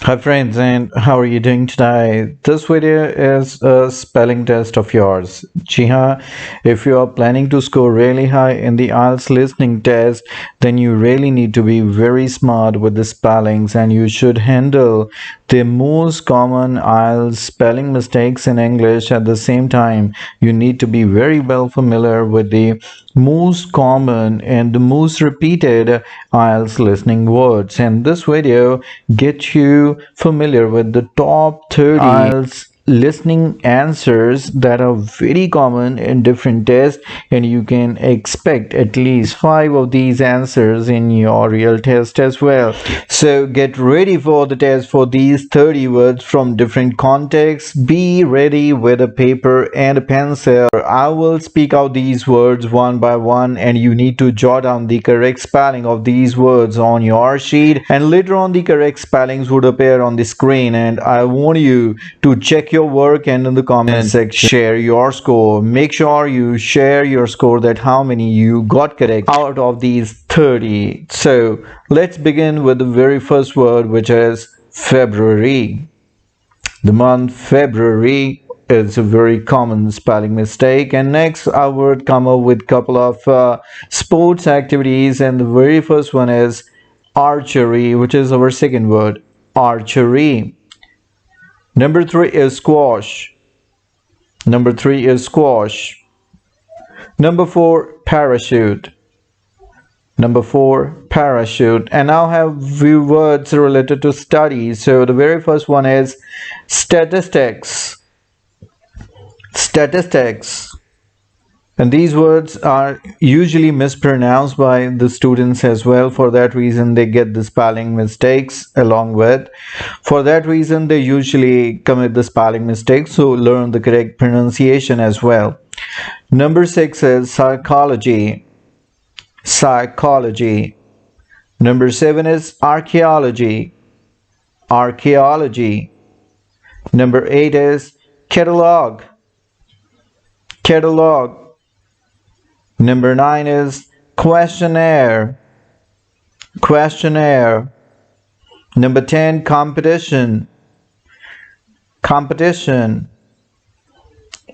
Hi friends, and how are you doing today? This video is a spelling test of yours. Ji haan, if you are planning to score really high in the IELTS listening test, then you really need to be very smart with the spellings and you should handle the most common IELTS spelling mistakes in English at the same time. You need to be very well familiar with the most common and the most repeated IELTS listening words. And this video gets you familiar with the top 30 IELTS listening answers that are very common in different tests, and you can expect at least 5 of these answers in your real test as well. So get ready for the test for these 30 words from different contexts. Be ready with a paper and a pencil. I will speak out these words one by one, and you need to jot down the correct spelling of these words on your sheet, and later on the correct spellings would appear on the screen. And I want you to check your work and in the comment section share your score. Make sure you share your score, that how many you got correct out of these 30. So let's begin with the very first word, which is February. The month February is a very common spelling mistake. And next I would come up with a couple of sports activities, and the very first one is archery, which is our second word, archery. Number 3 is squash. Number 3 is squash. Number 4, parachute. Number 4, parachute. And now I have few words related to studies. So the very first one is statistics. Statistics. And these words are usually mispronounced by the students as well. For that reason, they get the spelling mistakes along with. For that reason, they usually commit the spelling mistakes. So learn the correct pronunciation as well. Number 6 is psychology. Psychology. Number 7 is archaeology. Archaeology. Number 8 is catalog. Catalog. Number 9 is questionnaire. Questionnaire. Number 10, competition. Competition.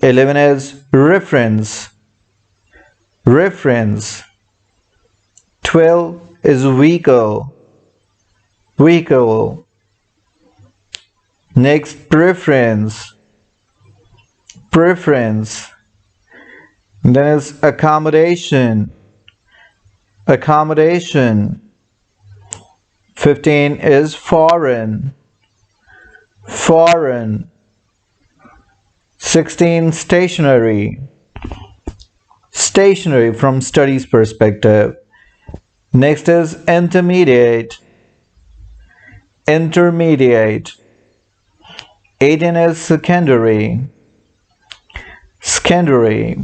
11 is reference. Reference. 12 is vehicle. Vehicle. Next, preference. Preference. Then is accommodation. Accommodation. 15 is foreign. Foreign. 16, stationary. Stationary from studies perspective. Next is intermediate. Intermediate. 18 is secondary. Secondary.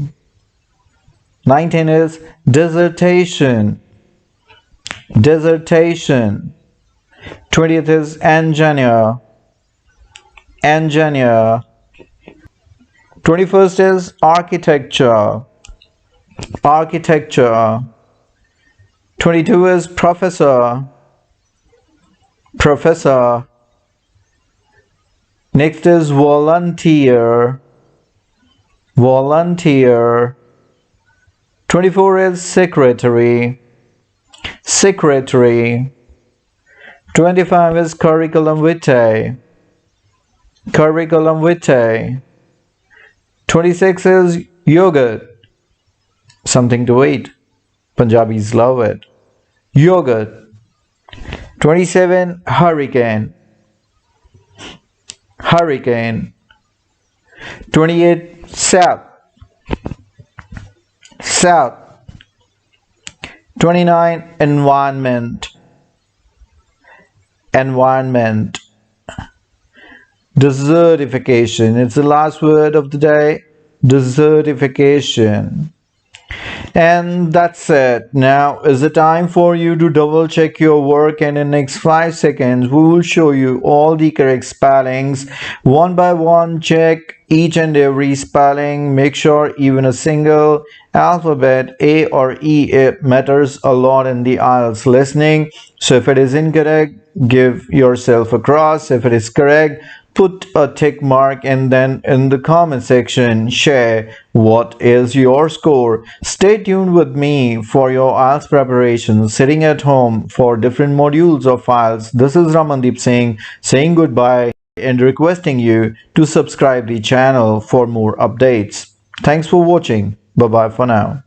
19 is dissertation. Dissertation. 20th is engineer. Engineer. 21st is architecture. Architecture. 22 is professor. Professor. Next is volunteer. Volunteer. 24 is secretary. Secretary. 25 is curriculum vitae. Curriculum vitae. 26 is yogurt. Something to eat. Punjabis love it. Yogurt. 27, hurricane. Hurricane. 28, south. South. 29, environment. Environment. Desertification. It's the last word of the day. Desertification. And that's it. Now is the time for you to double check your work, and in the next 5 seconds we will show you all the correct spellings one by one. Check each and every spelling. Make sure even a single alphabet A or E, it matters a lot in the IELTS listening. So if it is incorrect, give yourself a cross. If it is correct, put a tick mark, and then in the comment section share what is your score. Stay tuned with me for your IELTS preparation sitting at home for different modules of IELTS. This is Ramandeep Singh saying goodbye and requesting you to subscribe the channel for more updates. Thanks for watching. Bye bye for now.